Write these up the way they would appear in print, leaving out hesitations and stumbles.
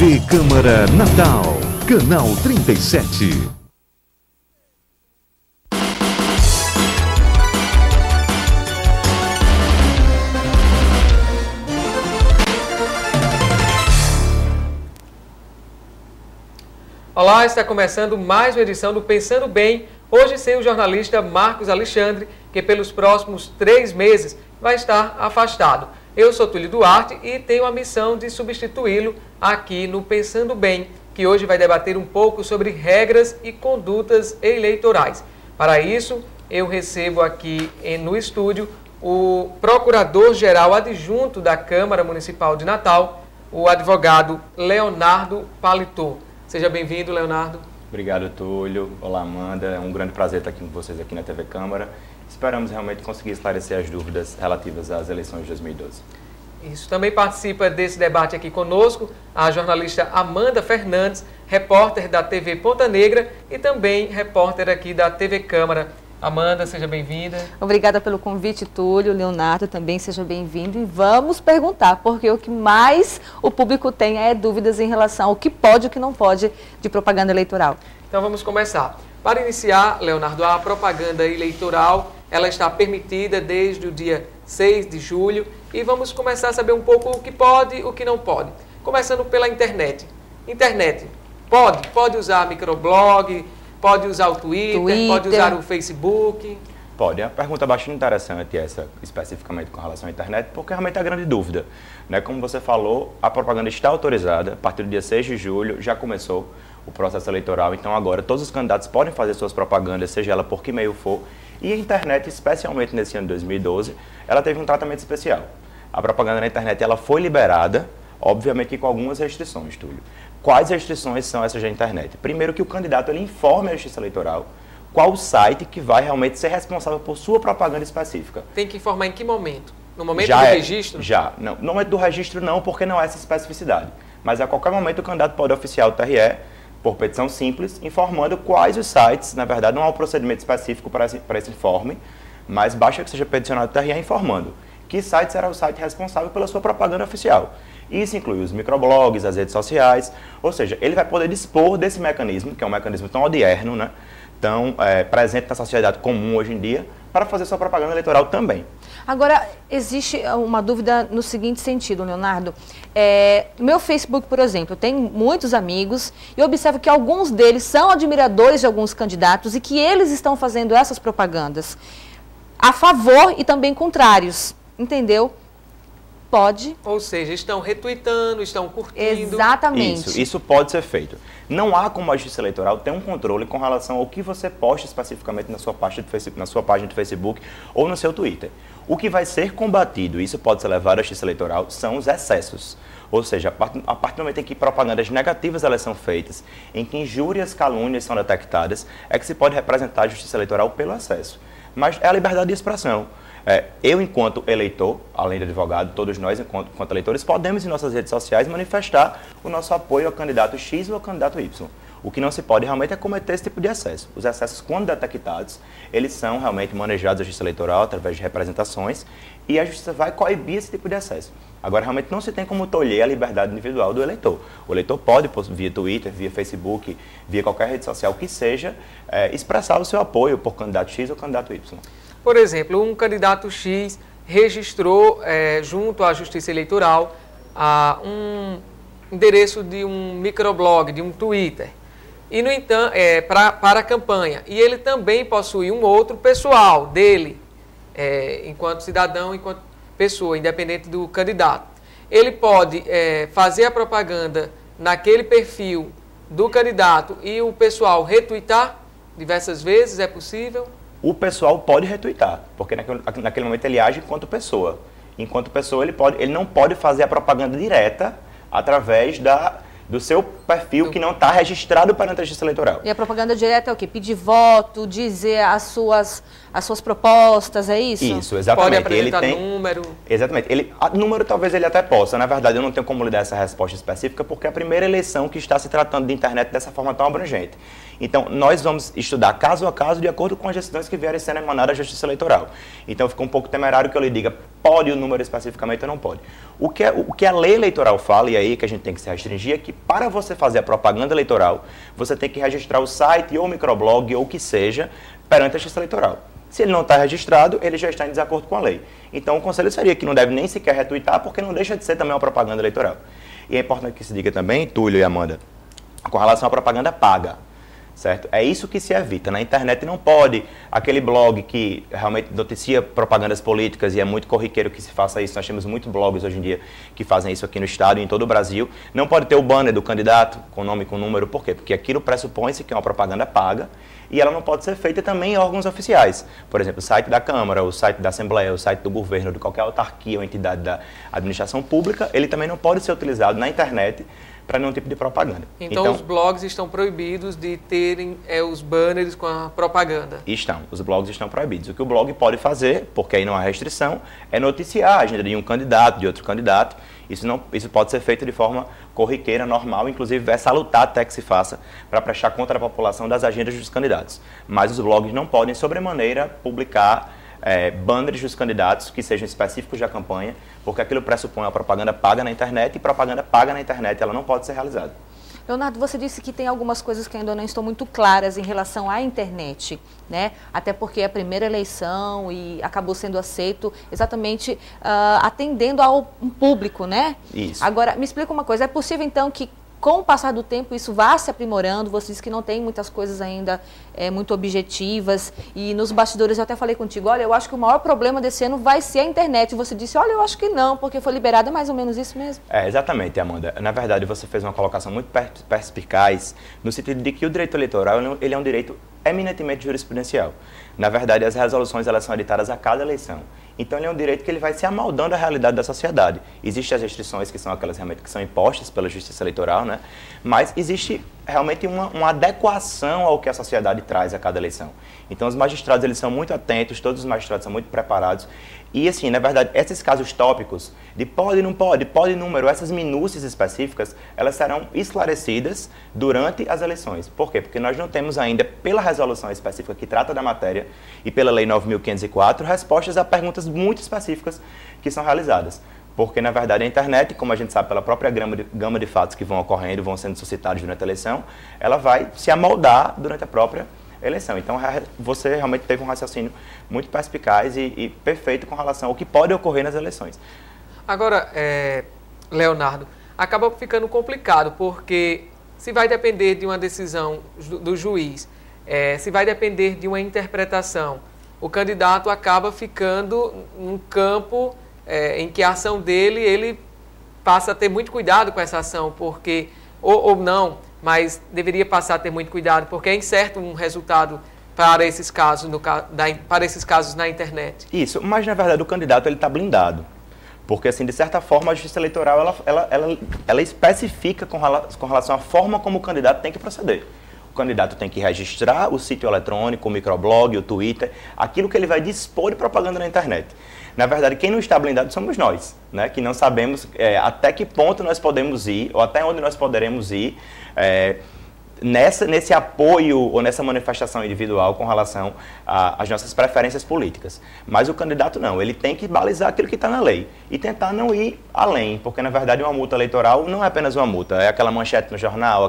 TV Câmara Natal, canal 37. Olá, está começando mais uma edição do Pensando Bem, hoje sem o jornalista Marcos Alexandre, que pelos próximos 3 meses vai estar afastado. Eu sou Túlio Duarte e tenho a missão de substituí-lo aqui no Pensando Bem, que hoje vai debater um pouco sobre regras e condutas eleitorais. Para isso, eu recebo aqui no estúdio o Procurador-Geral Adjunto da Câmara Municipal de Natal, o advogado Leonardo Paletó. Seja bem-vindo, Leonardo. Obrigado, Túlio. Olá, Amanda. É um grande prazer estar aqui com vocês aqui na TV Câmara. Esperamos realmente conseguir esclarecer as dúvidas relativas às eleições de 2012. Isso. Também participa desse debate aqui conosco a jornalista Amanda Fernandes, repórter da TV Ponta Negra e também repórter aqui da TV Câmara. Amanda, seja bem-vinda. Obrigada pelo convite, Túlio. Leonardo, também seja bem-vindo. E vamos perguntar, porque o que mais o público tem é dúvidas em relação ao que pode e o que não pode de propaganda eleitoral. Então vamos começar. Para iniciar, Leonardo, a propaganda eleitoral, ela está permitida desde o dia 6 de julho e vamos começar a saber um pouco o que pode e o que não pode. Começando pela internet. Internet, pode usar microblog, pode usar o Twitter, pode usar o Facebook? Pode. É uma pergunta bastante interessante essa, especificamente com relação à internet, porque realmente é a grande dúvida. Né? Como você falou, a propaganda está autorizada, a partir do dia 6 de julho já começou o processo eleitoral, então agora todos os candidatos podem fazer suas propagandas, seja ela por que meio for, e a internet, especialmente nesse ano de 2012, ela teve um tratamento especial. A propaganda na internet ela foi liberada, obviamente que com algumas restrições, Túlio. Quais restrições são essas da internet? Primeiro, que o candidato ele informe a Justiça Eleitoral qual o site que vai realmente ser responsável por sua propaganda específica. Tem que informar em que momento? No momento do registro? Já. Não, no momento do registro não, porque não há essa especificidade. Mas a qualquer momento o candidato pode oficiar o TRE, por petição simples, informando quais os sites, na verdade não há um procedimento específico para esse informe, mas basta que seja peticionado o TRE informando que site será o site responsável pela sua propaganda oficial. Isso inclui os microblogs, as redes sociais, ou seja, ele vai poder dispor desse mecanismo, que é um mecanismo tão odierno, né, tão presente na sociedade comum hoje em dia, para fazer sua propaganda eleitoral também. Agora, existe uma dúvida no seguinte sentido, Leonardo. Meu Facebook, por exemplo, eu tenho muitos amigos e observo que alguns deles são admiradores de alguns candidatos e que eles estão fazendo essas propagandas a favor e também contrários, entendeu? Pode. Ou seja, estão retweetando, estão curtindo. Exatamente. Isso pode ser feito. Não há como a Justiça Eleitoral ter um controle com relação ao que você posta especificamente na sua página do Facebook ou no seu Twitter. O que vai ser combatido, isso pode ser levado à Justiça Eleitoral, são os excessos. Ou seja, a partir do momento em que propagandas negativas elas são feitas, em que injúrias, calúnias são detectadas, é que se pode representar a Justiça Eleitoral pelo excesso. Mas é a liberdade de expressão. Eu, enquanto eleitor, além de advogado, todos nós, enquanto eleitores, podemos em nossas redes sociais manifestar o nosso apoio ao candidato X ou ao candidato Y. O que não se pode realmente é cometer esse tipo de excesso. Os excessos, quando detectados, eles são realmente manejados à Justiça Eleitoral através de representações e a Justiça vai coibir esse tipo de excesso. Agora, realmente não se tem como tolher a liberdade individual do eleitor. O eleitor pode, via Twitter, via Facebook, via qualquer rede social que seja, expressar o seu apoio por candidato X ou candidato Y. Por exemplo, um candidato X registrou junto à Justiça Eleitoral um endereço de um microblog, de um Twitter, e no entanto, para a campanha. E ele também possui um outro pessoal dele, enquanto cidadão, enquanto pessoa, independente do candidato. Ele pode fazer a propaganda naquele perfil do candidato e o pessoal retweetar diversas vezes, é possível? O pessoal pode retweetar, porque naquele momento ele age enquanto pessoa. Enquanto pessoa, ele não pode fazer a propaganda direta através do seu perfil que não está registrado perante a Justiça Eleitoral. E a propaganda direta é o quê? Pedir voto, dizer as suas propostas, é isso? Isso, exatamente. Pode apresentar número. Exatamente. Número talvez ele até possa. Na verdade, eu não tenho como lhe dar essa resposta específica, porque é a primeira eleição que está se tratando de internet dessa forma tão abrangente. Então, nós vamos estudar caso a caso de acordo com as decisões que vierem sendo emanadas da Justiça Eleitoral. Então, fica um pouco temerário que eu lhe diga pode o número especificamente ou não pode. O que a lei eleitoral fala, e aí que a gente tem que se restringir, é que para você fazer a propaganda eleitoral, você tem que registrar o site ou o microblog ou o que seja perante a Justiça Eleitoral. Se ele não está registrado, ele já está em desacordo com a lei. Então, o conselho seria que não deve nem sequer retweetar, porque não deixa de ser também uma propaganda eleitoral. E é importante que se diga também, Túlio e Amanda, com relação à propaganda paga, certo? É isso que se evita. Na internet não pode, aquele blog que realmente noticia propagandas políticas, e é muito corriqueiro que se faça isso, nós temos muitos blogs hoje em dia que fazem isso aqui no estado e em todo o Brasil, não pode ter o banner do candidato com nome e com número, por quê? Porque aquilo pressupõe-se que é uma propaganda paga, e ela não pode ser feita também em órgãos oficiais. Por exemplo, o site da Câmara, o site da Assembleia, o site do governo, de qualquer autarquia ou entidade da administração pública, ele também não pode ser utilizado na internet para nenhum tipo de propaganda. Então os blogs estão proibidos de terem os banners com a propaganda? Os blogs estão proibidos. O que o blog pode fazer, porque aí não há restrição, é noticiar a agenda de um candidato, de outro candidato. Isso pode ser feito de forma corriqueira, normal, inclusive é salutar até que se faça para prestar conta da população das agendas dos candidatos. Mas os blogs não podem, sobremaneira, publicar banners dos candidatos que sejam específicos da campanha, porque aquilo pressupõe a propaganda paga na internet, e propaganda paga na internet ela não pode ser realizada. Leonardo, você disse que tem algumas coisas que ainda não estão muito claras em relação à internet, né? Até porque é a primeira eleição e acabou sendo aceito exatamente atendendo ao público, né? Isso. Agora, me explica uma coisa, é possível então que com o passar do tempo isso vá se aprimorando? Você disse que não tem muitas coisas ainda muito objetivas, e nos bastidores eu até falei contigo, olha, eu acho que o maior problema desse ano vai ser a internet. E você disse, olha, eu acho que não, porque foi liberado, é mais ou menos isso mesmo? Exatamente, Amanda. Na verdade, você fez uma colocação muito perspicaz, no sentido de que o direito eleitoral ele é um direito eminentemente jurisprudencial. Na verdade, as resoluções elas são editadas a cada eleição. Então, ele é um direito que ele vai se amoldando à realidade da sociedade. Existem as restrições que são aquelas realmente que são impostas pela Justiça Eleitoral, né? Mas existe realmente uma adequação ao que a sociedade traz a cada eleição. Então, os magistrados eles são muito atentos, todos os magistrados são muito preparados. E, assim, na verdade, esses casos tópicos de pode, não pode, pode, número, essas minúcias específicas, elas serão esclarecidas durante as eleições. Por quê? Porque nós não temos ainda, pela resolução específica que trata da matéria e pela Lei 9.504, respostas a perguntas muito específicas que são realizadas. Porque, na verdade, a internet, como a gente sabe pela própria gama de fatos que vão ocorrendo, vão sendo suscitados durante a eleição, ela vai se amoldar durante a própria eleição. Então, você realmente teve um raciocínio muito perspicaz e perfeito com relação ao que pode ocorrer nas eleições. Agora, Leonardo, acaba ficando complicado, porque se vai depender de uma decisão do juiz, se vai depender de uma interpretação, o candidato acaba ficando num campo em que a ação dele, ele passa a ter muito cuidado com essa ação, porque, ou não, mas deveria passar a ter muito cuidado, porque é incerto um resultado para esses casos, para esses casos na internet. Isso, mas na verdade o candidato ele está blindado, porque assim, de certa forma a Justiça Eleitoral ela especifica com relação à forma como o candidato tem que proceder. O candidato tem que registrar o sítio eletrônico, o microblog, o Twitter, aquilo que ele vai dispor de propaganda na internet. Na verdade, quem não está blindado somos nós, né? Que não sabemos até que ponto nós podemos ir, ou até onde nós poderemos ir, nesse apoio ou nessa manifestação individual com relação às nossas preferências políticas. Mas o candidato não, ele tem que balizar aquilo que está na lei e tentar não ir além, porque na verdade uma multa eleitoral não é apenas uma multa, é aquela manchete no jornal,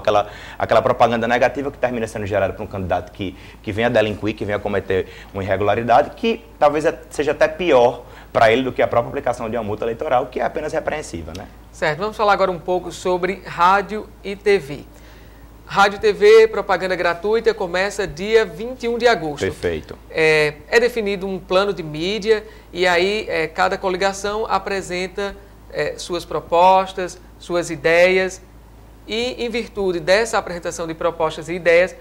aquela propaganda negativa que termina sendo gerada por um candidato que venha delinquir, que venha cometer uma irregularidade, que talvez seja até pior para ele do que a própria aplicação de uma multa eleitoral, que é apenas repreensiva, né? Certo, vamos falar agora um pouco sobre rádio e TV. Rádio e TV, propaganda gratuita, começa dia 21 de agosto. Perfeito. É definido um plano de mídia e aí cada coligação apresenta suas propostas, suas ideias e, em virtude dessa apresentação de propostas e ideias,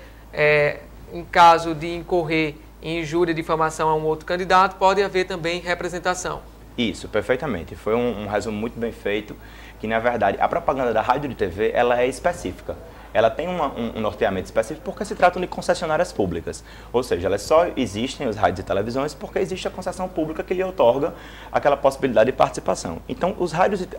em caso de incorrer em injúria e difamação a um outro candidato, pode haver também representação. Isso, perfeitamente. Foi um resumo muito bem feito, que na verdade a propaganda da rádio e de TV ela é específica. ela tem um norteamento específico porque se tratam de concessionárias públicas. Ou seja, elas só existem, os rádios e televisões, porque existe a concessão pública que lhe outorga aquela possibilidade de participação. Então,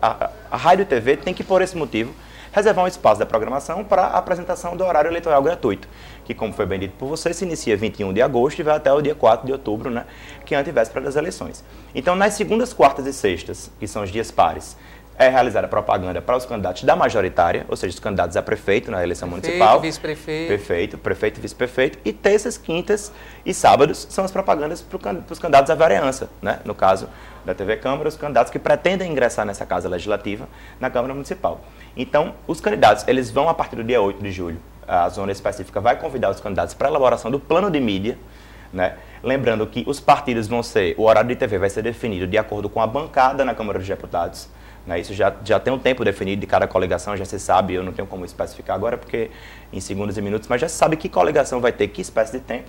a rádio e TV tem que, por esse motivo, reservar um espaço da programação para a apresentação do horário eleitoral gratuito, que, como foi bem dito por você, se inicia 21 de agosto e vai até o dia 4 de outubro, né, que é a antivéspera das eleições. Então, nas segundas, quartas e sextas, que são os dias pares, é realizada propaganda para os candidatos da majoritária, ou seja, os candidatos a prefeito na eleição municipal. Vice-prefeito. Prefeito e vice-prefeito. E terças, quintas e sábados são as propagandas para os candidatos à vereança, né? No caso da TV Câmara, os candidatos que pretendem ingressar nessa casa legislativa na Câmara Municipal. Então, os candidatos, eles vão a partir do dia 8 de julho, a zona específica vai convidar os candidatos para a elaboração do plano de mídia, né? Lembrando que os partidos vão ser, o horário de TV vai ser definido de acordo com a bancada na Câmara dos Deputados. Né? Isso já tem um tempo definido de cada coligação, já se sabe, eu não tenho como especificar agora, porque em segundos e minutos, mas já se sabe que coligação vai ter, que espécie de tempo.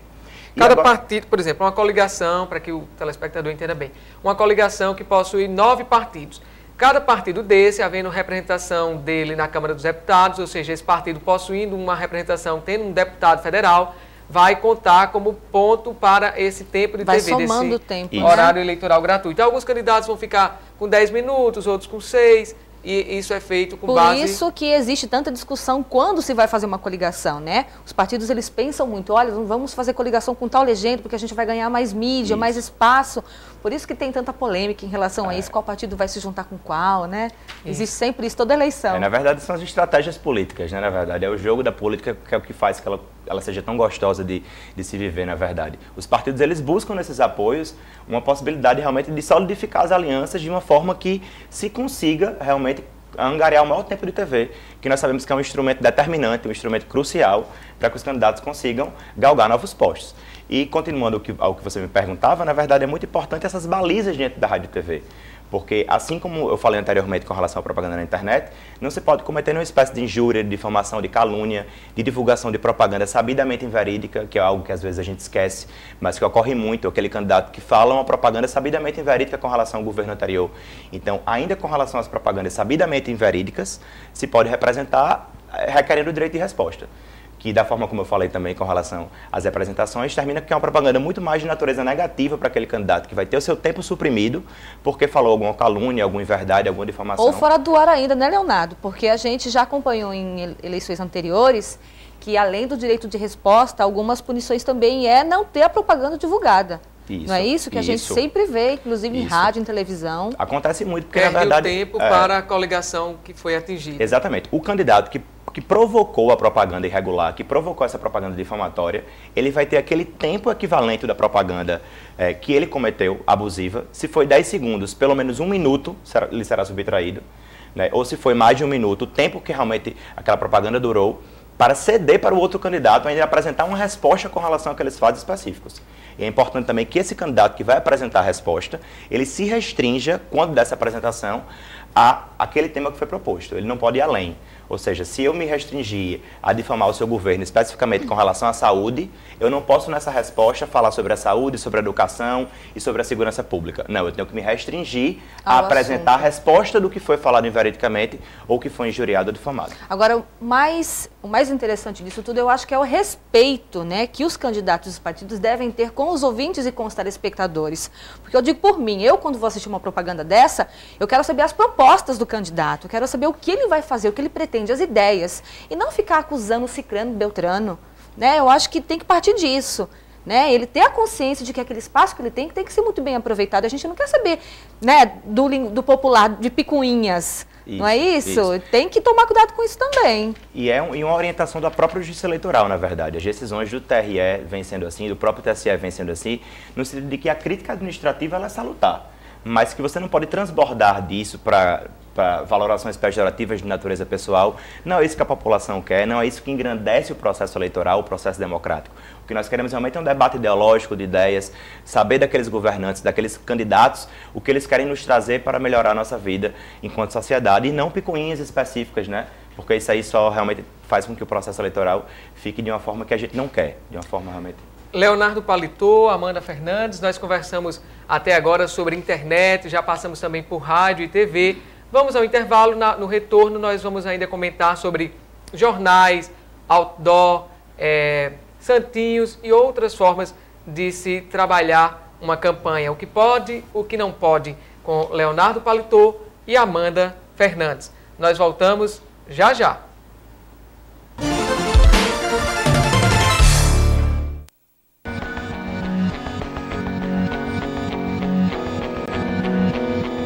Cada partido, por exemplo, uma coligação, para que o telespectador entenda bem, uma coligação que possui 9 partidos. Cada partido desse, havendo representação dele na Câmara dos Deputados, ou seja, esse partido possuindo uma representação, tendo um deputado federal, vai contar como ponto para esse tempo de vai TV, somando desse tempo, horário né? eleitoral gratuito. Alguns candidatos vão ficar com 10 minutos, outros com 6, e isso é feito com base... Por isso que existe tanta discussão quando se vai fazer uma coligação, né? Os partidos, eles pensam muito, olha, não vamos fazer coligação com tal legenda, porque a gente vai ganhar mais mídia, mais espaço. Por isso que tem tanta polêmica em relação a isso, qual partido vai se juntar com qual, né? Existe sempre isso, toda eleição. Na verdade, são as estratégias políticas, né? Na verdade, é o jogo da política que é o que faz que ela seja tão gostosa de se viver, na verdade. Os partidos, eles buscam nesses apoios uma possibilidade realmente de solidificar as alianças de uma forma que se consiga realmente angariar o maior tempo de TV, que nós sabemos que é um instrumento determinante, um instrumento crucial para que os candidatos consigam galgar novos postos. E continuando ao que você me perguntava, na verdade é muito importante essas balizas dentro da rádio e TV. Porque, assim como eu falei anteriormente com relação à propaganda na internet, não se pode cometer nenhuma espécie de injúria, de difamação, de calúnia, de divulgação de propaganda sabidamente inverídica, que é algo que às vezes a gente esquece, mas que ocorre muito, aquele candidato que fala uma propaganda sabidamente inverídica com relação ao governo anterior. Então, ainda com relação às propagandas sabidamente inverídicas, se pode representar requerendo o direito de resposta. Que da forma como eu falei também com relação às representações, termina que é uma propaganda muito mais de natureza negativa para aquele candidato que vai ter o seu tempo suprimido porque falou alguma calúnia, alguma inverdade, alguma difamação. Ou fora do ar ainda, né, Leonardo? Porque a gente já acompanhou em eleições anteriores que, além do direito de resposta, algumas punições também é não ter a propaganda divulgada. Isso, não é isso que a gente sempre vê, inclusive em rádio, em televisão. Acontece muito, porque perde na verdade... o tempo para a coligação que foi atingida. Exatamente. O candidato que provocou a propaganda irregular, que provocou essa propaganda difamatória, ele vai ter aquele tempo equivalente da propaganda que ele cometeu, abusiva. Se foi 10 segundos, pelo menos 1 minuto lhe será subtraído, né? Ou se foi mais de 1 minuto, o tempo que realmente aquela propaganda durou, para ceder para o outro candidato ainda apresentar uma resposta com relação àqueles fatos específicos. E é importante também que esse candidato que vai apresentar a resposta, ele se restrinja, quando dessa apresentação, a aquele tema que foi proposto. Ele não pode ir além. Ou seja, se eu me restringir a difamar o seu governo especificamente com relação à saúde, eu não posso nessa resposta falar sobre a saúde, sobre a educação e sobre a segurança pública. Não, eu tenho que me restringir a apresentar a resposta do que foi falado inveridicamente ou que foi injuriado ou difamado. Agora, o mais interessante disso tudo, eu acho que é o respeito, né, que os candidatos dos partidos devem ter com os ouvintes e com os telespectadores. Porque eu digo por mim, quando vou assistir uma propaganda dessa, eu quero saber as propostas do candidato, eu quero saber o que ele vai fazer, o que ele pretende, as ideias, e não ficar acusando Cicrano, Beltrano, né? Eu acho que tem que partir disso, né? Ele ter a consciência de que aquele espaço que ele tem que ser muito bem aproveitado. A gente não quer saber, né, do popular, de picuinhas, não é isso? Tem que tomar cuidado com isso também. E uma orientação da própria Justiça Eleitoral, na verdade. As decisões do TRE vêm sendo assim, do próprio TSE vêm sendo assim, no sentido de que a crítica administrativa ela é salutar, mas que você não pode transbordar disso para valorações pejorativas de natureza pessoal. Não é isso que a população quer, não é isso que engrandece o processo eleitoral, o processo democrático. O que nós queremos realmente é um debate ideológico de ideias, saber daqueles governantes, daqueles candidatos, o que eles querem nos trazer para melhorar a nossa vida enquanto sociedade, e não picuinhas específicas, né? Porque isso aí só realmente faz com que o processo eleitoral fique de uma forma que a gente não quer, de uma forma realmente... Leonardo Paletó, Amanda Fernandes, nós conversamos até agora sobre internet, já passamos também por rádio e TV. Vamos ao intervalo, no retorno nós vamos ainda comentar sobre jornais, outdoor, santinhos e outras formas de se trabalhar uma campanha. O que pode, o que não pode, com Leonardo Paletó e Amanda Fernandes. Nós voltamos já já.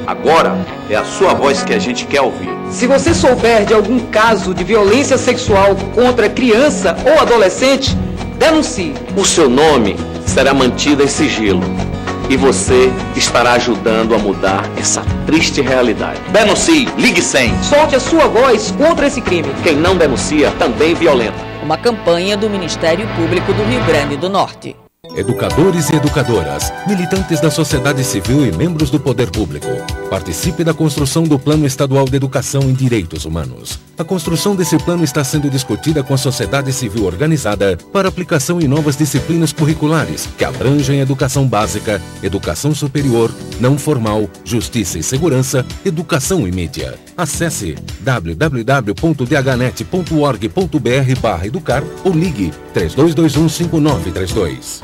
Agora é a sua voz que a gente quer ouvir. Se você souber de algum caso de violência sexual contra criança ou adolescente, denuncie. O seu nome será mantido em sigilo e você estará ajudando a mudar essa triste realidade. Denuncie, ligue 100. Solte a sua voz contra esse crime. Quem não denuncia também violenta. Uma campanha do Ministério Público do Rio Grande do Norte. Educadores e educadoras, militantes da sociedade civil e membros do poder público. Participe da construção do Plano Estadual de Educação em Direitos Humanos. A construção desse plano está sendo discutida com a sociedade civil organizada para aplicação em novas disciplinas curriculares que abrangem educação básica, educação superior, não formal, justiça e segurança, educação e mídia. Acesse www.dhnet.org.br/educar ou ligue 3221-5932.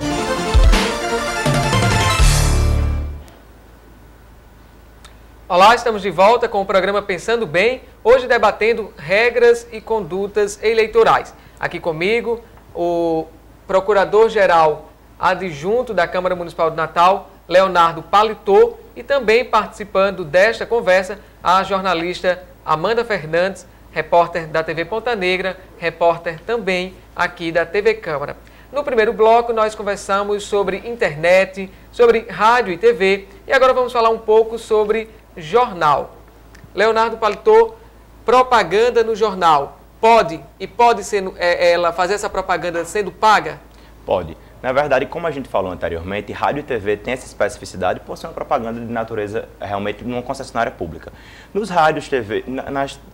Olá, estamos de volta com o programa Pensando Bem, hoje debatendo regras e condutas eleitorais. Aqui comigo, o Procurador-Geral Adjunto da Câmara Municipal de Natal, Leonardo Paletó, e também participando desta conversa, a jornalista Amanda Fernandes, repórter da TV Ponta Negra, repórter também aqui da TV Câmara. No primeiro bloco, nós conversamos sobre internet, sobre rádio e TV, e agora vamos falar um pouco sobre jornal. Leonardo Paletó, propaganda no jornal. Pode ser ela fazer essa propaganda sendo paga? Pode. Na verdade, como a gente falou anteriormente, rádio e TV tem essa especificidade por ser uma propaganda de natureza realmente numa concessionária pública. Nos rádios, TV,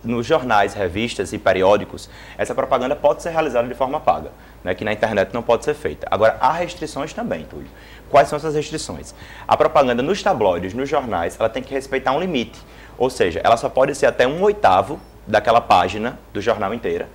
nos jornais, revistas e periódicos, essa propaganda pode ser realizada de forma paga, né, que na internet não pode ser feita. Agora, há restrições também, Túlio. Quais são essas restrições? A propaganda nos tabloides, nos jornais, ela tem que respeitar um limite. Ou seja, ela só pode ser até 1/8 daquela página do jornal inteira.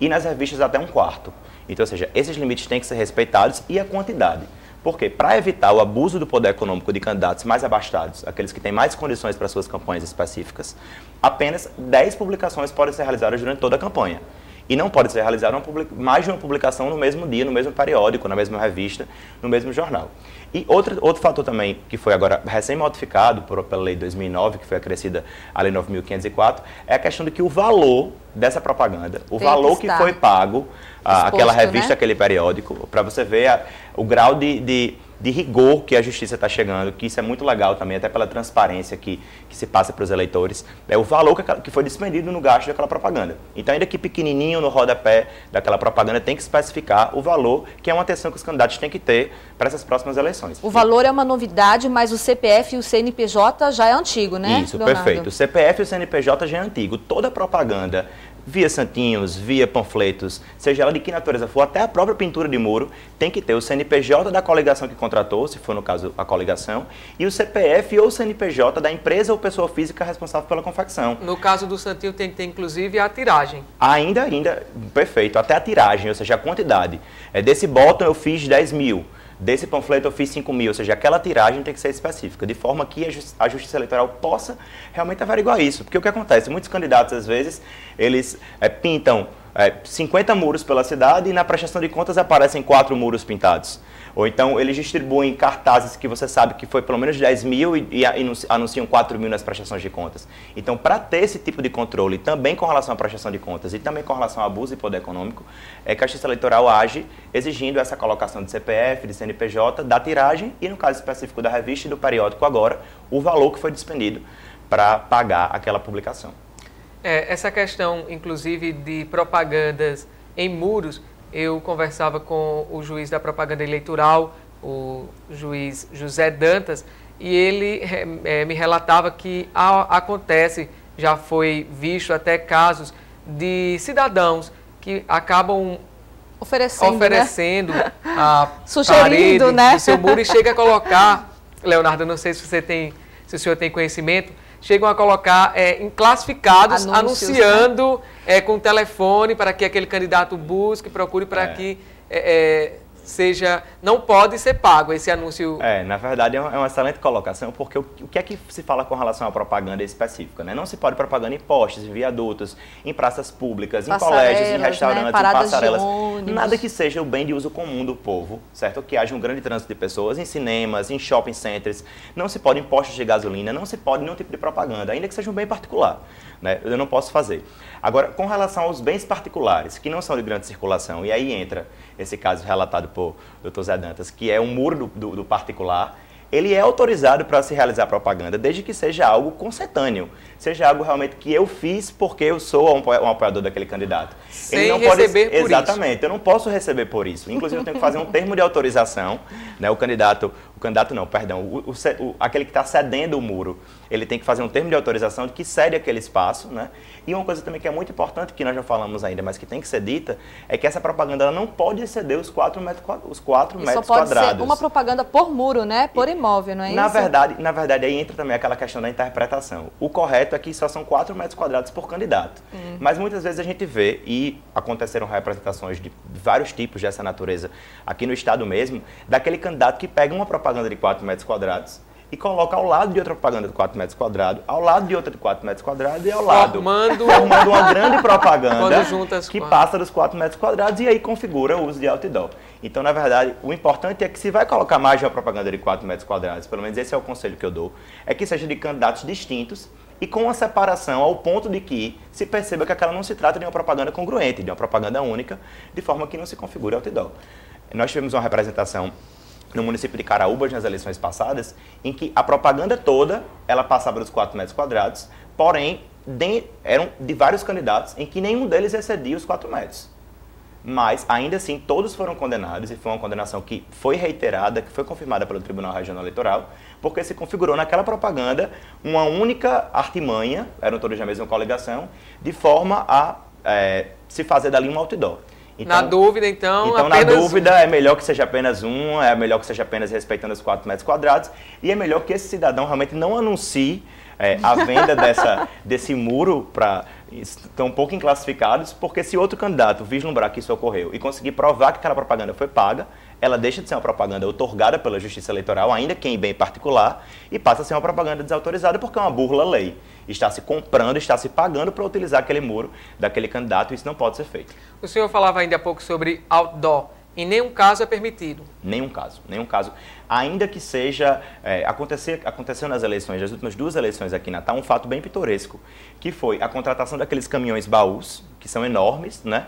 E nas revistas até 1/4. Então, ou seja, esses limites têm que ser respeitados e a quantidade. Por quê? Para evitar o abuso do poder econômico de candidatos mais abastados, aqueles que têm mais condições para suas campanhas específicas, apenas 10 publicações podem ser realizadas durante toda a campanha. E não pode ser realizada mais de uma publicação no mesmo dia, no mesmo periódico, na mesma revista, no mesmo jornal. E outro fator também, que foi agora recém-modificado pela Lei 2009, que foi acrescida a Lei 9.504, é a questão de que o valor dessa propaganda, o valor que foi pago àquela revista, né? Aquele periódico, para você ver o grau de rigor que a justiça está chegando, que isso é muito legal também, até pela transparência que se passa para os eleitores, é o valor que foi despendido no gasto daquela propaganda. Então, ainda que pequenininho no rodapé daquela propaganda, tem que especificar o valor, que é uma atenção que os candidatos têm que ter para essas próximas eleições. O valor é uma novidade, mas o CPF e o CNPJ já é antigo, né, Isso, Leonardo? Perfeito. O CPF e o CNPJ já é antigo. Toda propaganda, via santinhos, via panfletos, seja ela de que natureza for, até a própria pintura de muro, tem que ter o CNPJ da coligação que contratou, se for no caso a coligação, e o CPF ou CNPJ da empresa ou pessoa física responsável pela confecção. No caso do santinho tem que ter inclusive a tiragem. Ainda, perfeito, até a tiragem, ou seja, a quantidade. Desse botão eu fiz 10 mil. Desse panfleto eu fiz 5 mil, ou seja, aquela tiragem tem que ser específica, de forma que a Justiça Eleitoral possa realmente averiguar isso. Porque o que acontece? Muitos candidatos, às vezes, eles pintam 50 muros pela cidade e na prestação de contas aparecem 4 muros pintados. Ou então eles distribuem cartazes que você sabe que foi pelo menos 10 mil e anunciam 4 mil nas prestações de contas. Então, para ter esse tipo de controle, também com relação à prestação de contas e também com relação ao abuso e poder econômico, é que a Justiça Eleitoral age exigindo essa colocação de CPF, de CNPJ, da tiragem e, no caso específico da revista e do periódico agora, o valor que foi despendido para pagar aquela publicação. Essa questão, inclusive, de propagandas em muros, eu conversava com o juiz da propaganda eleitoral, o juiz José Dantas, e ele me relatava que acontece, já foi visto até casos de cidadãos que acabam oferecendo né? A sugerindo, parede né? do seu muro e chega a colocar, Leonardo, não sei se o senhor tem conhecimento, chegam a colocar em classificados, anunciando com telefone para que aquele candidato busque, procure para que seja... Não pode ser pago esse anúncio. Na verdade é uma excelente colocação, porque o que é que se fala com relação à propaganda específica, né? Não se pode propaganda em postes, em viadutos, em praças públicas, em colégios, em restaurantes, em passarelas. Nada que seja o bem de uso comum do povo, certo? Que haja um grande trânsito de pessoas, em cinemas, em shopping centers. Não se pode em postos de gasolina, não se pode nenhum tipo de propaganda, ainda que seja um bem particular, né? Eu não posso fazer. Agora, com relação aos bens particulares, que não são de grande circulação, e aí entra esse caso relatado por Dr. Zé Dantas, que é um muro do particular, ele é autorizado para se realizar propaganda, desde que seja algo consentâneo, seja algo realmente que eu fiz porque eu sou um apoiador daquele candidato. Sem ele não receber pode, por exatamente, isso. Eu não posso receber por isso. Inclusive, eu tenho que fazer um termo de autorização, né? Aquele que está cedendo o muro, ele tem que fazer um termo de autorização de que cede aquele espaço, né? E uma coisa também que é muito importante, que nós já falamos ainda, mas que tem que ser dita, é que essa propaganda ela não pode exceder os 4 metros quadrados. Só pode ser uma propaganda por muro, né? Por imóvel, não é na isso? Na verdade, aí entra também aquela questão da interpretação. O correto é que só são 4 metros quadrados por candidato. Mas muitas vezes a gente vê, e aconteceram representações de vários tipos dessa natureza aqui no estado mesmo, daquele candidato que pega uma propaganda de 4 metros quadrados e coloca ao lado de outra propaganda de 4 metros quadrados, ao lado de outra de 4 metros quadrados e ao lado. Formando uma grande propaganda que passa dos 4 metros quadrados e aí configura o uso de outdoor. Então, na verdade, o importante é que se vai colocar mais de uma propaganda de 4 metros quadrados, pelo menos esse é o conselho que eu dou, é que seja de candidatos distintos e com uma separação ao ponto de que se perceba que aquela não se trata de uma propaganda congruente, de uma propaganda única, de forma que não se configure outdoor. Nós tivemos uma representação no município de Caraúbas, nas eleições passadas, em que a propaganda toda, ela passava dos 4 metros quadrados, porém, eram de vários candidatos, em que nenhum deles excedia os 4 metros. Mas, ainda assim, todos foram condenados, e foi uma condenação que foi reiterada, que foi confirmada pelo Tribunal Regional Eleitoral, porque se configurou naquela propaganda uma única artimanha, eram todos da mesma coligação, de forma a se fazer dali um outdoor. Então, na dúvida, então na dúvida, é melhor que seja apenas é melhor que seja apenas respeitando os 4 metros quadrados, e é melhor que esse cidadão realmente não anuncie a venda desse muro para estão um pouco inclassificados, porque se outro candidato vislumbrar que isso ocorreu e conseguir provar que aquela propaganda foi paga, ela deixa de ser uma propaganda outorgada pela Justiça Eleitoral, ainda que em bem particular, e passa a ser uma propaganda desautorizada porque é uma burla à lei. Está se comprando, está se pagando para utilizar aquele muro daquele candidato, e isso não pode ser feito. O senhor falava ainda há pouco sobre outdoor. Em nenhum caso é permitido. Nenhum caso. Ainda que seja... aconteceu nas eleições, nas últimas 2 eleições aqui em Natal, um fato bem pitoresco, que foi a contratação daqueles caminhões baús, que são enormes, né?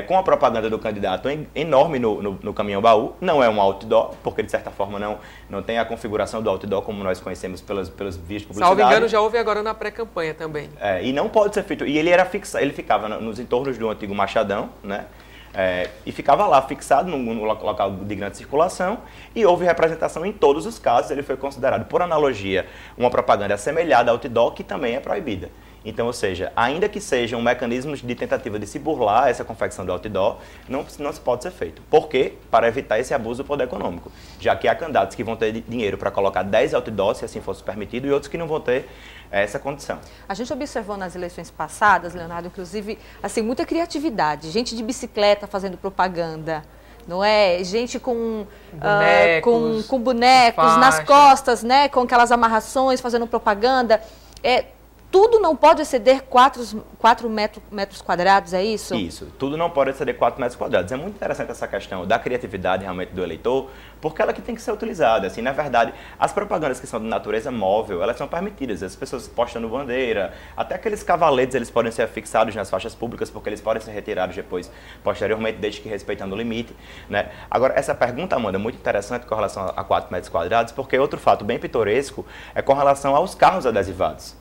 Com a propaganda do candidato enorme no caminhão baú. Não é um outdoor, porque de certa forma não tem a configuração do outdoor como nós conhecemos pelas vias de publicidade. Salvo engano, já houve agora na pré-campanha também. E não pode ser feito. E ele ficava nos entornos do antigo Machadão, né? E ficava lá fixado no local de grande circulação, e houve representação em todos os casos. Ele foi considerado, por analogia, uma propaganda assemelhada ao outdoor, que também é proibida. Então, ou seja, ainda que sejam mecanismos de tentativa de se burlar essa confecção do outdoor, não se pode ser feito. Por quê? Para evitar esse abuso do poder econômico. Já que há candidatos que vão ter dinheiro para colocar 10 outdoors, se assim fosse permitido, e outros que não vão ter essa condição. A gente observou nas eleições passadas, Leonardo, inclusive, assim, muita criatividade. Gente de bicicleta fazendo propaganda. Não é? Gente com bonecos nas costas, né? Com aquelas amarrações, fazendo propaganda. Tudo não pode exceder 4 metros quadrados, é isso? Isso, tudo não pode exceder 4 metros quadrados. É muito interessante essa questão da criatividade realmente do eleitor, porque ela que tem que ser utilizada. Assim, na verdade, as propagandas que são de natureza móvel, elas são permitidas. As pessoas postando bandeira, até aqueles cavaletes, eles podem ser fixados nas faixas públicas, porque eles podem ser retirados depois, posteriormente, desde que respeitando o limite, né? Agora, essa pergunta, Amanda, é muito interessante com relação a 4 metros quadrados, porque outro fato bem pitoresco é com relação aos carros adesivados.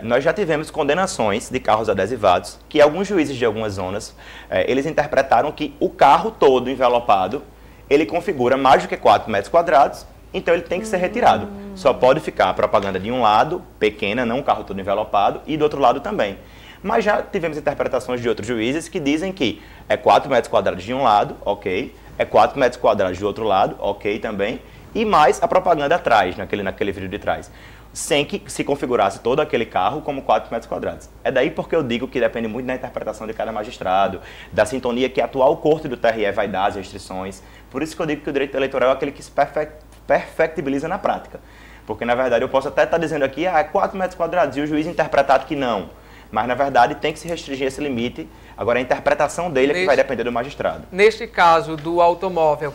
Nós já tivemos condenações de carros adesivados, que alguns juízes de algumas zonas, eles interpretaram que o carro todo envelopado, ele configura mais do que 4 metros quadrados, então ele tem que ser retirado. Só pode ficar a propaganda de um lado, pequena, não o carro todo envelopado, e do outro lado também. Mas já tivemos interpretações de outros juízes que dizem que é 4 metros quadrados de um lado, ok, é 4 metros quadrados do outro lado, ok também, e mais a propaganda atrás, naquele vídeo de trás, sem que se configurasse todo aquele carro como 4 metros quadrados. É daí porque eu digo que depende muito da interpretação de cada magistrado, da sintonia que a atual corte do TRE vai dar, as restrições. Por isso que eu digo que o direito eleitoral é aquele que se perfectibiliza na prática. Porque, na verdade, eu posso até estar dizendo aqui, é 4 metros quadrados, e o juiz interpretado que não. Mas, na verdade, tem que se restringir esse limite. Agora, a interpretação dele é que vai depender do magistrado. Neste caso do automóvel,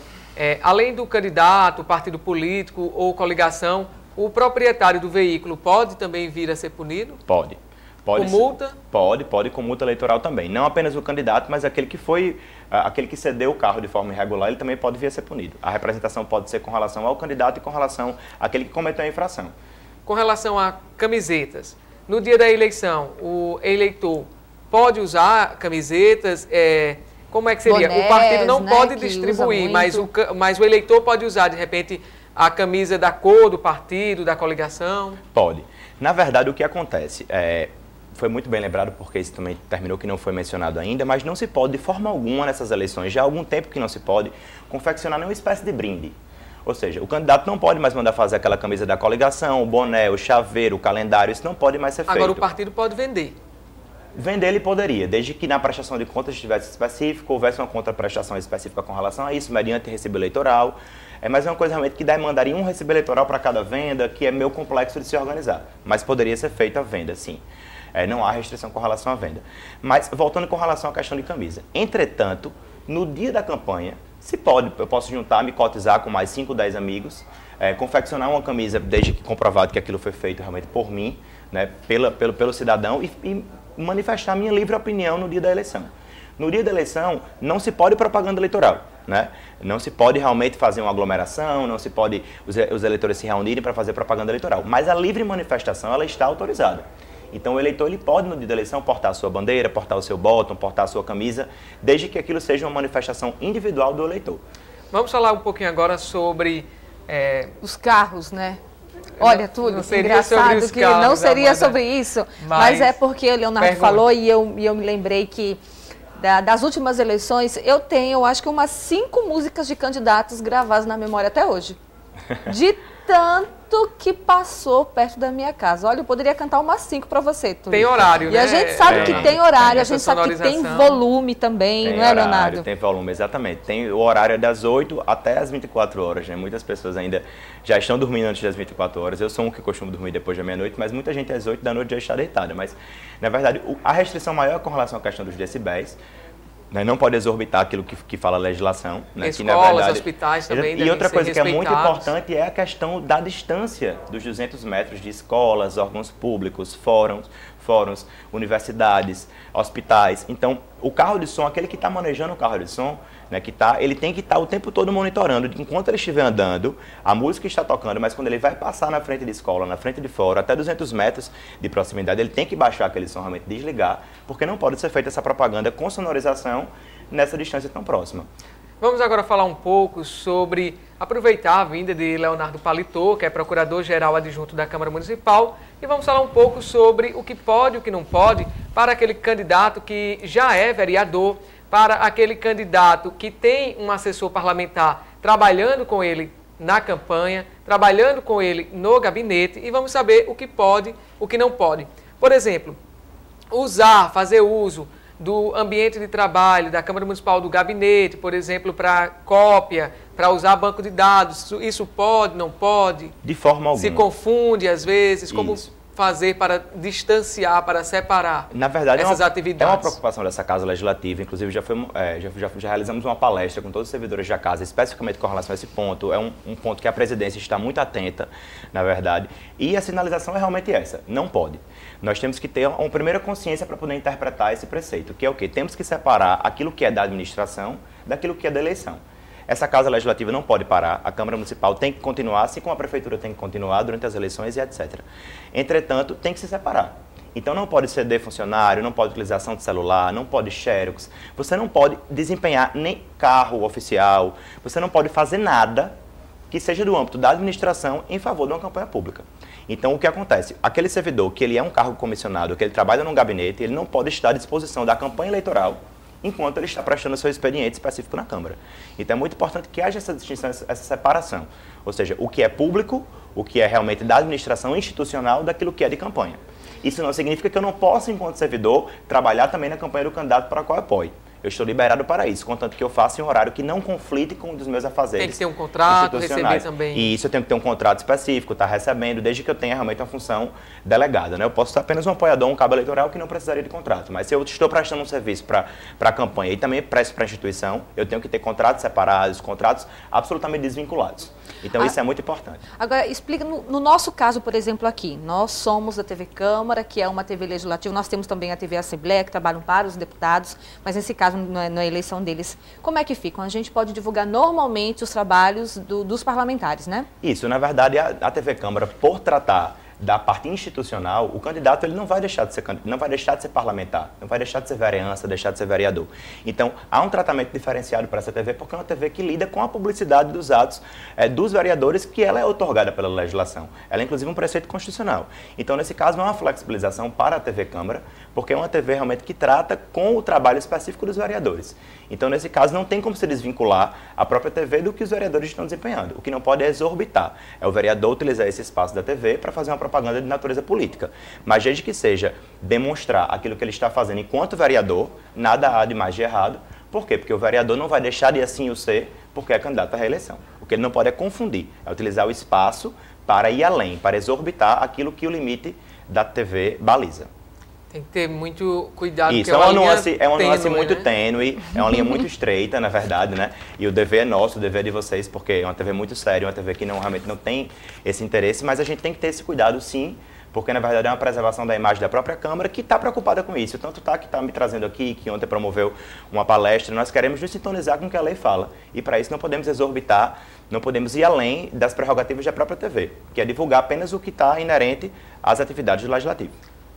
além do candidato, partido político ou coligação, o proprietário do veículo pode também vir a ser punido? Pode. Com multa? Pode, com multa eleitoral também. Não apenas o candidato, mas aquele que cedeu o carro de forma irregular, ele também pode vir a ser punido. A representação pode ser com relação ao candidato e com relação àquele que cometeu a infração. Com relação a camisetas, no dia da eleição, o eleitor pode usar camisetas, como é que seria? Bonés, o partido não né, pode distribuir, mas o eleitor pode usar, de repente, a camisa da cor do partido, da coligação? Pode. Na verdade, o que acontece foi muito bem lembrado, porque isso também terminou que não foi mencionado ainda, mas não se pode, de forma alguma, nessas eleições, já há algum tempo que não se pode, confeccionar nenhuma espécie de brinde. Ou seja, o candidato não pode mais mandar fazer aquela camisa da coligação, o boné, o chaveiro, o calendário, isso não pode mais ser feito. Agora o partido pode vender. Vender ele poderia, desde que na prestação de contas estivesse específico, houvesse uma contraprestação específica com relação a isso, mediante recibo eleitoral. Mas é uma coisa realmente que demandaria um recibo eleitoral para cada venda, que é meio complexo de se organizar. Mas poderia ser feita a venda, sim. Não há restrição com relação à venda. Mas, voltando com relação à questão de camisa. Entretanto, no dia da campanha, eu posso juntar, me cotizar com mais 5, 10 amigos, confeccionar uma camisa, desde que comprovado que aquilo foi feito realmente por mim, né, pelo cidadão, e manifestar minha livre opinião no dia da eleição. No dia da eleição, não se pode propaganda eleitoral, né? Não se pode realmente fazer uma aglomeração, não se pode os eleitores se reunirem para fazer propaganda eleitoral. Mas a livre manifestação, ela está autorizada. Então, o eleitor ele pode, no dia da eleição, portar a sua bandeira, portar o seu bottom, portar a sua camisa, desde que aquilo seja uma manifestação individual do eleitor. Vamos falar um pouquinho agora sobre... os carros, né? Olha, tudo engraçado que não seria sobre isso, mas é porque o Leonardo falou e eu me lembrei que das últimas eleições eu tenho, acho que umas 5 músicas de candidatos gravadas na memória até hoje. De tanto que passou perto da minha casa. Olha, eu poderia cantar umas 5 para você, Túlio. Tem horário, né? E a gente sabe que tem horário, a gente sabe que tem volume também, não é, Leonardo? Tem volume, exatamente. O horário é das 8 até as 24 horas, né? Muitas pessoas ainda já estão dormindo antes das 24 horas. Eu sou um que costumo dormir depois da meia-noite, mas muita gente às 8 da noite já está deitada. Mas, na verdade, a restrição maior é com relação à questão dos decibéis. Não pode exorbitar aquilo que fala a legislação. Né? Escolas, que, na verdade, hospitais também. E outra coisa que é muito importante é a questão da distância dos 200 metros de escolas, órgãos públicos, fóruns, universidades, hospitais. Então, o carro de som, aquele que está manejando o carro de som, né, ele tem que estar o tempo todo monitorando, enquanto ele estiver andando, a música está tocando, mas quando ele vai passar na frente de escola, na frente de fórum, até 200 metros de proximidade, ele tem que baixar aquele som, realmente desligar, porque não pode ser feita essa propaganda com sonorização nessa distância tão próxima. Vamos agora falar um pouco sobre, aproveitar a vinda de Leonardo Paletó, que é Procurador-Geral Adjunto da Câmara Municipal, e vamos falar um pouco sobre o que pode e o que não pode para aquele candidato que já é vereador, para aquele candidato que tem um assessor parlamentar trabalhando com ele na campanha, trabalhando com ele no gabinete, e vamos saber o que pode, o que não pode. Por exemplo, fazer uso do ambiente de trabalho da Câmara Municipal, do gabinete, por exemplo, para cópia, para usar banco de dados, isso pode, não pode? De forma alguma. Se confunde às vezes, como fazer para distanciar, para separar essas atividades? É uma preocupação dessa Casa Legislativa, inclusive já realizamos uma palestra com todos os servidores da Casa, especificamente com relação a esse ponto. É um ponto que a presidência está muito atenta, na verdade, e a sinalização é realmente essa, não pode. Nós temos que ter uma primeira consciência para poder interpretar esse preceito, que é o quê? Temos que separar aquilo que é da administração daquilo que é da eleição. Essa Casa Legislativa não pode parar, a Câmara Municipal tem que continuar, assim como a Prefeitura tem que continuar durante as eleições e etc. Entretanto, tem que se separar. Então não pode ceder funcionário, não pode utilização de celular, não pode xerox, você não pode desempenhar nem carro oficial, você não pode fazer nada que seja do âmbito da administração em favor de uma campanha pública. Então o que acontece? Aquele servidor que ele é um cargo comissionado, que ele trabalha num gabinete, ele não pode estar à disposição da campanha eleitoral enquanto ele está prestando seu expediente específico na Câmara. Então é muito importante que haja essa distinção, essa separação. Ou seja, o que é público, o que é realmente da administração institucional, daquilo que é de campanha. Isso não significa que eu não possa, enquanto servidor, trabalhar também na campanha do candidato para qual apoio. Eu estou liberado para isso, contanto que eu faça em um horário que não conflite com um dos meus afazeres. Tem que ter um contrato, receber também. E isso eu tenho que ter um contrato específico, estar recebendo, desde que eu tenha realmente uma função delegada, né? Eu posso ser apenas um apoiador, um cabo eleitoral que não precisaria de contrato. Mas se eu estou prestando um serviço para a campanha e também presto para a instituição, eu tenho que ter contratos separados, contratos absolutamente desvinculados. Então isso é muito importante. Agora, explica, no nosso caso, por exemplo, aqui, nós somos da TV Câmara, que é uma TV legislativa, nós temos também a TV Assembleia, que trabalham para os deputados, mas nesse caso na eleição deles. Como é que ficam? A gente pode divulgar normalmente os trabalhos dos parlamentares, né? Isso, na verdade, a TV Câmara, por tratar da parte institucional, o candidato ele não vai deixar de ser parlamentar, não vai deixar de ser vereança, deixar de ser vereador. Então, há um tratamento diferenciado para essa TV, porque é uma TV que lida com a publicidade dos atos dos vereadores, que ela é outorgada pela legislação. Ela é, inclusive, um preceito constitucional. Então, nesse caso, não é uma flexibilização para a TV Câmara, porque é uma TV realmente que trata com o trabalho específico dos vereadores. Então, nesse caso, não tem como se desvincular a própria TV do que os vereadores estão desempenhando. O que não pode é exorbitar. É o vereador utilizar esse espaço da TV para fazer uma propaganda de natureza política. Mas desde que seja demonstrar aquilo que ele está fazendo enquanto vereador, nada há de mais de errado. Por quê? Porque o vereador não vai deixar de assim o ser porque é candidato à reeleição. O que ele não pode é confundir, é utilizar o espaço para ir além, para exorbitar aquilo que o limite da TV baliza. Tem que ter muito cuidado. Isso, é uma nuance muito tênue, é uma linha muito estreita, na verdade, né? E o dever é nosso, o dever é de vocês, porque é uma TV muito séria, uma TV que realmente não tem esse interesse, mas a gente tem que ter esse cuidado, sim, porque, na verdade, é uma preservação da imagem da própria Câmara, que está preocupada com isso. Tanto que está me trazendo aqui, que ontem promoveu uma palestra, nós queremos nos sintonizar com o que a lei fala. E, para isso, não podemos exorbitar, não podemos ir além das prerrogativas da própria TV, que é divulgar apenas o que está inerente às atividades do Legislativo.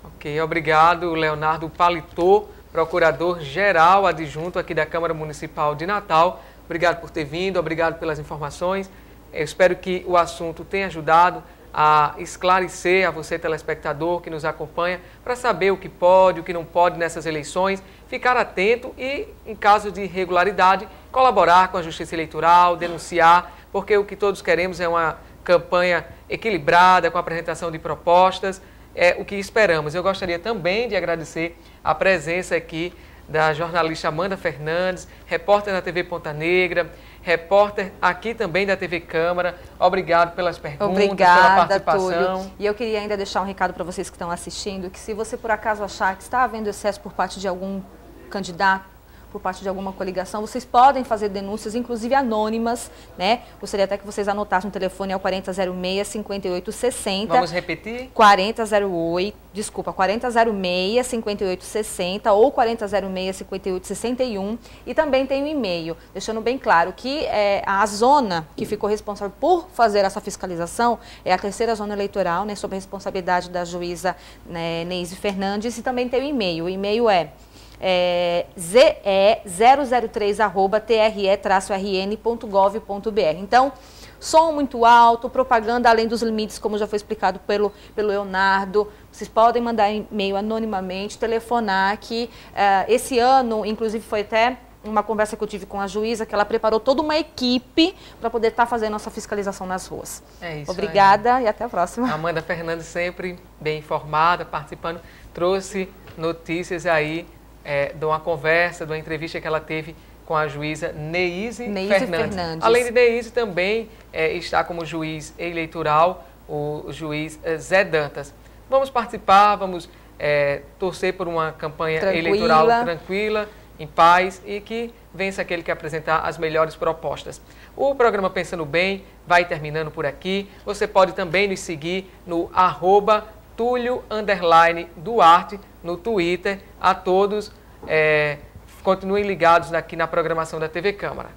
Ok, obrigado, Leonardo Paletô, procurador-geral adjunto aqui da Câmara Municipal de Natal. Obrigado por ter vindo, obrigado pelas informações. Eu espero que o assunto tenha ajudado a esclarecer a você, telespectador, que nos acompanha, para saber o que pode, o que não pode nessas eleições, ficar atento e, em caso de irregularidade, colaborar com a Justiça Eleitoral, denunciar, porque o que todos queremos é uma campanha equilibrada, com a apresentação de propostas, é o que esperamos. Eu gostaria também de agradecer a presença aqui da jornalista Amanda Fernandes, repórter da TV Ponta Negra, repórter aqui também da TV Câmara. Obrigado pelas perguntas, pela participação. Túlio. E eu queria ainda deixar um recado para vocês que estão assistindo, que se você por acaso achar que está havendo excesso por parte de algum candidato, por parte de alguma coligação, vocês podem fazer denúncias, inclusive anônimas, né? Gostaria até que vocês anotassem o telefone, é o 4006-5860. Vamos repetir? 4006-5860 ou 4006-5861. E também tem um e-mail, deixando bem claro que a zona que ficou responsável por fazer essa fiscalização é a terceira zona eleitoral, né, sob a responsabilidade da juíza, né, Neise Fernandes, e também tem o e-mail. O e-mail é ze003@tre-rn.gov.br. Então, som muito alto, propaganda além dos limites, como já foi explicado pelo Leonardo. Vocês podem mandar e-mail anonimamente, telefonar, que esse ano, inclusive, foi até uma conversa que eu tive com a juíza, que ela preparou toda uma equipe para poder estar fazendo essa fiscalização nas ruas. É isso. Obrigada aí. E até a próxima. Amanda Fernandes, sempre bem informada, participando, trouxe notícias aí de uma conversa, de uma entrevista que ela teve com a juíza Neise Fernandes. Além de Neise, também está como juiz eleitoral o juiz Zé Dantas. Vamos participar, vamos torcer por uma campanha eleitoral tranquila, em paz, e que vença aquele que apresentar as melhores propostas. O programa Pensando Bem vai terminando por aqui. Você pode também nos seguir no @Tulio_Duarte no Twitter. A todos, continuem ligados aqui na programação da TV Câmara.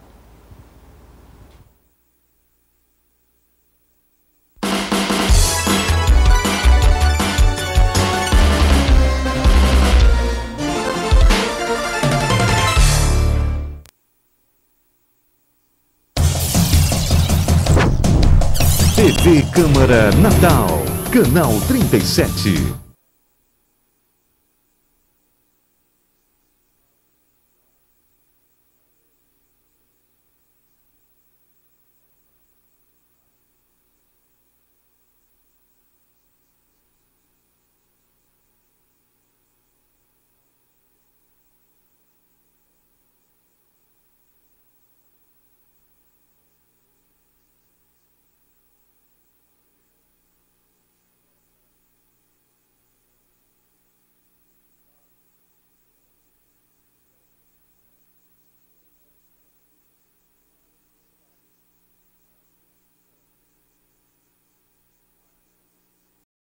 TV Câmara Natal, canal 37.